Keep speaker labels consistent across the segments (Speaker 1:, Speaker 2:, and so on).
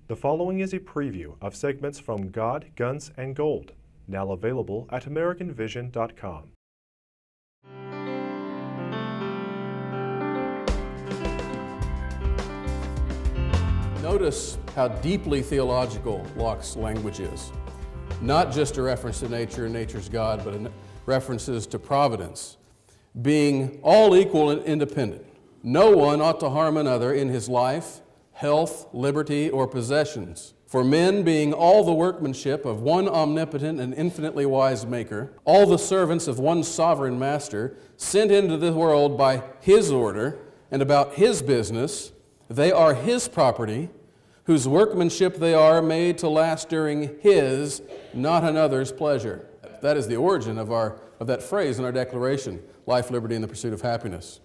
Speaker 1: The following is a preview of segments from God, Guns, and Gold, now available at AmericanVision.com.
Speaker 2: Notice how deeply theological Locke's language is. Not just a reference to nature and nature's God, but references to providence, being all equal and independent. No one ought to harm another in his life, health, liberty, or possessions. For men being all the workmanship of one omnipotent and infinitely wise Maker, all the servants of one sovereign Master, sent into the world by His order and about His business, they are His property, whose workmanship they are, made to last during His, not another's pleasure. That is the origin of that phrase in our declaration, life, liberty, and the pursuit of happiness.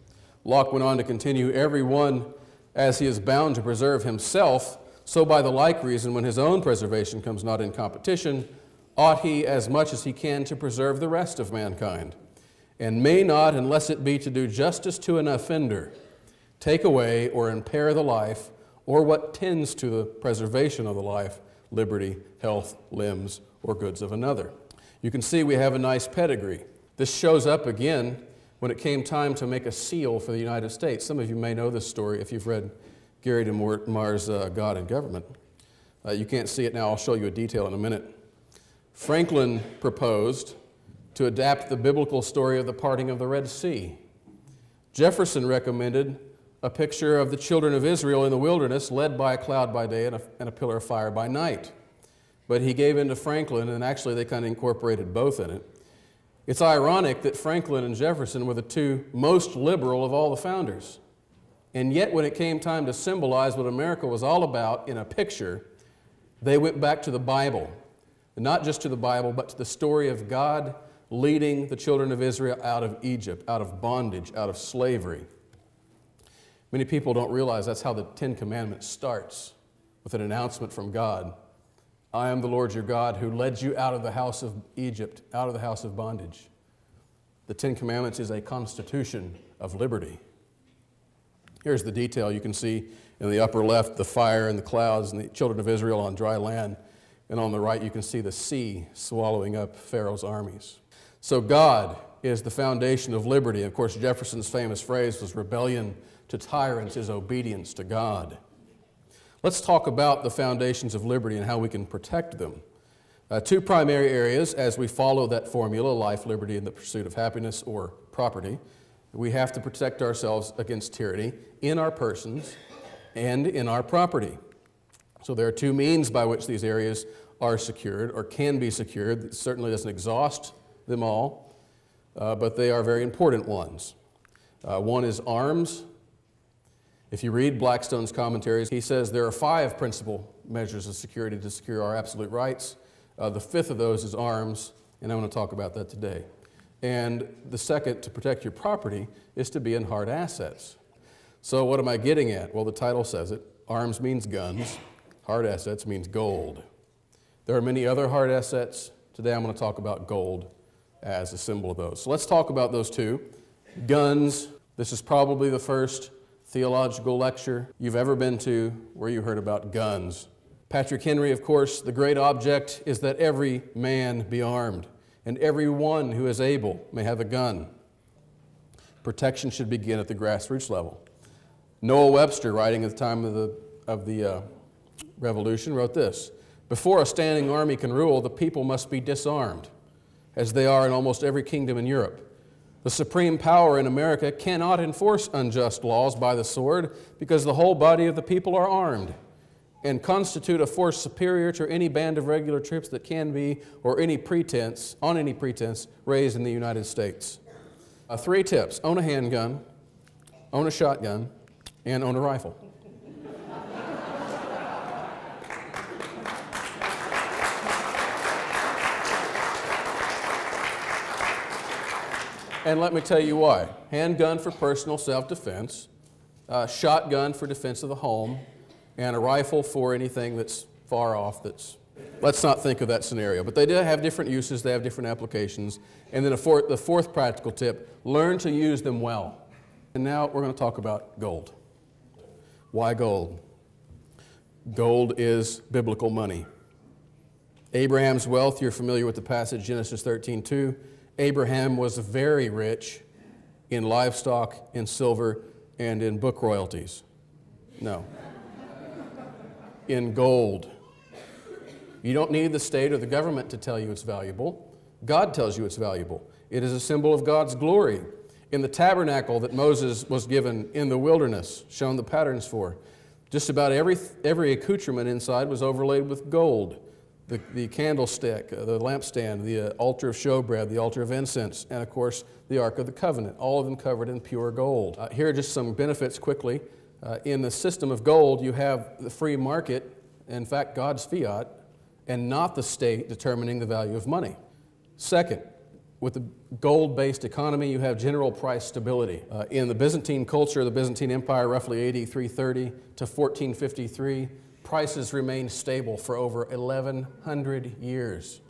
Speaker 2: Locke went on to continue, every one as he is bound to preserve himself, so by the like reason, when his own preservation comes not in competition, ought he as much as he can to preserve the rest of mankind, and may not, unless it be to do justice to an offender, take away or impair the life, or what tends to the preservation of the life, liberty, health, limbs, or goods of another. You can see we have a nice pedigree. This shows up again when it came time to make a seal for the United States. Some of you may know this story if you've read Gary DeMar's God and Government. You can't see it now. I'll show you a detail in a minute. Franklin proposed to adapt the biblical story of the parting of the Red Sea. Jefferson recommended a picture of the children of Israel in the wilderness, led by a cloud by day and a pillar of fire by night. But he gave in to Franklin, and actually they kind of incorporated both in it. It's ironic that Franklin and Jefferson were the two most liberal of all the founders. And yet when it came time to symbolize what America was all about in a picture, they went back to the Bible. And not just to the Bible, but to the story of God leading the children of Israel out of Egypt, out of bondage, out of slavery. Many people don't realize that's how the Ten Commandments starts, with an announcement from God. I am the Lord your God who led you out of the house of Egypt, out of the house of bondage. The Ten Commandments is a constitution of liberty. Here's the detail. You can see in the upper left the fire and the clouds and the children of Israel on dry land. And on the right you can see the sea swallowing up Pharaoh's armies. So God is the foundation of liberty. Of course, Jefferson's famous phrase was, rebellion to tyrants is obedience to God. Let's talk about the foundations of liberty and how we can protect them. Two primary areas as we follow that formula, life, liberty, and the pursuit of happiness or property. We have to protect ourselves against tyranny in our persons and in our property. So there are two means by which these areas are secured or can be secured. It certainly doesn't exhaust them all, but they are very important ones. One is arms. If you read Blackstone's commentaries, he says there are 5 principal measures of security to secure our absolute rights. The 5th of those is arms, and I want to talk about that today. And the second, to protect your property, is to be in hard assets. So what am I getting at? Well, the title says it. Arms means guns. Hard assets means gold. There are many other hard assets. Today I'm going to talk about gold as a symbol of those. So let's talk about those two. Guns. This is probably the first theological lecture you've ever been to where you heard about guns. Patrick Henry, of course, the great object is that every man be armed, and every one who is able may have a gun. Protection should begin at the grassroots level. Noah Webster, writing at the time of the Revolution, wrote this: before a standing army can rule, the people must be disarmed, as they are in almost every kingdom in Europe. The supreme power in America cannot enforce unjust laws by the sword because the whole body of the people are armed and constitute a force superior to any band of regular troops that can be, or on any pretense, raised in the United States. 3 tips: own a handgun, own a shotgun, and own a rifle. And let me tell you why. Handgun for personal self-defense, shotgun for defense of the home, and a rifle for anything that's far off. Let's not think of that scenario. But they do have different uses, they have different applications. And then the fourth practical tip, learn to use them well. And now we're going to talk about gold. Why gold? Gold is biblical money. Abraham's wealth, you're familiar with the passage, Genesis 13:2. Abraham was very rich in livestock, in silver, and in book royalties. No. In gold. You don't need the state or the government to tell you it's valuable. God tells you it's valuable. It is a symbol of God's glory. In the tabernacle that Moses was given in the wilderness, shown the patterns for, just about every accoutrement inside was overlaid with gold. The candlestick, the lampstand, the altar of showbread, the altar of incense, and of course the Ark of the Covenant, all of them covered in pure gold. Here are just some benefits quickly. In the system of gold, you have the free market, in fact God's fiat, and not the state determining the value of money. Second, with the gold-based economy, you have general price stability. In the Byzantine culture, the Byzantine Empire, roughly AD 330 to 1453, prices remained stable for over 1,100 years.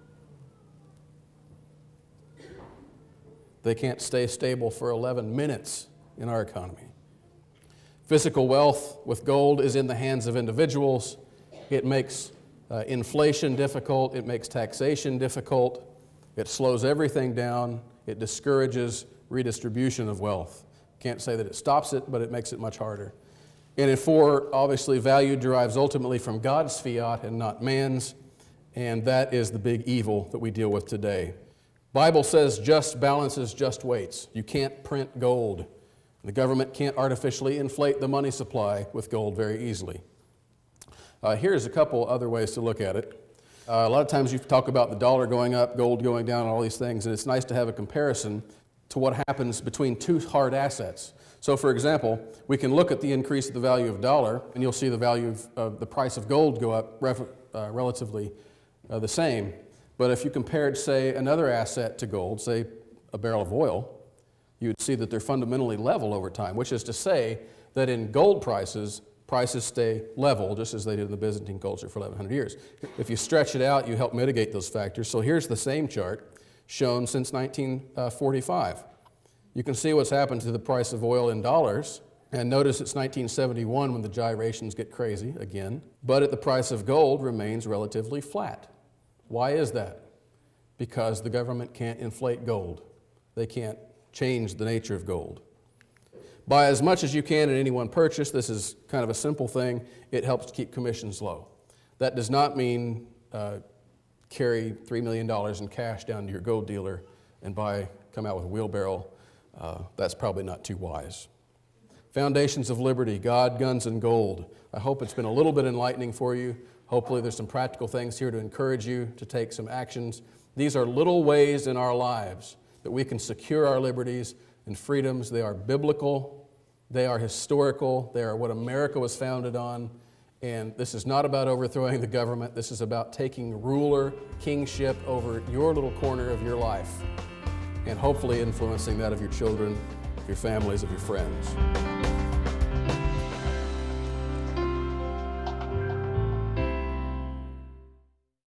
Speaker 2: They can't stay stable for 11 minutes in our economy. Physical wealth with gold is in the hands of individuals. It makes inflation difficult. It makes taxation difficult. It slows everything down. It discourages redistribution of wealth. Can't say that it stops it, but it makes it much harder. And in 4, obviously, value derives ultimately from God's fiat and not man's, and that is the big evil that we deal with today. Bible says just balances just weights. You can't print gold. The government can't artificially inflate the money supply with gold very easily. Here's a couple other ways to look at it. A lot of times you talk about the dollar going up, gold going down, and all these things, and it's nice to have a comparison to what happens between two hard assets. So for example, we can look at the increase of the value of dollar, and you'll see the value of the price of gold go up relatively the same. But if you compared, say, another asset to gold, say a barrel of oil, you'd see that they're fundamentally level over time, which is to say that in gold prices stay level, just as they did in the Byzantine culture for 1,100 years. If you stretch it out, you help mitigate those factors. So here's the same chart shown since 1945. You can see what's happened to the price of oil in dollars, and notice it's 1971 when the gyrations get crazy again, but at the price of gold remains relatively flat. Why is that? Because the government can't inflate gold. They can't change the nature of gold. Buy as much as you can in any one purchase. This is kind of a simple thing. It helps to keep commissions low. That does not mean carry $3 million in cash down to your gold dealer and come out with a wheelbarrow. That's probably not too wise. Foundations of liberty, God, guns, and gold. I hope it's been a little bit enlightening for you. Hopefully there's some practical things here to encourage you to take some actions. These are little ways in our lives that we can secure our liberties and freedoms. They are biblical, they are historical, they are what America was founded on, and this is not about overthrowing the government. This is about taking ruler, kingship over your little corner of your life and hopefully influencing that of your children, of your families, of your friends.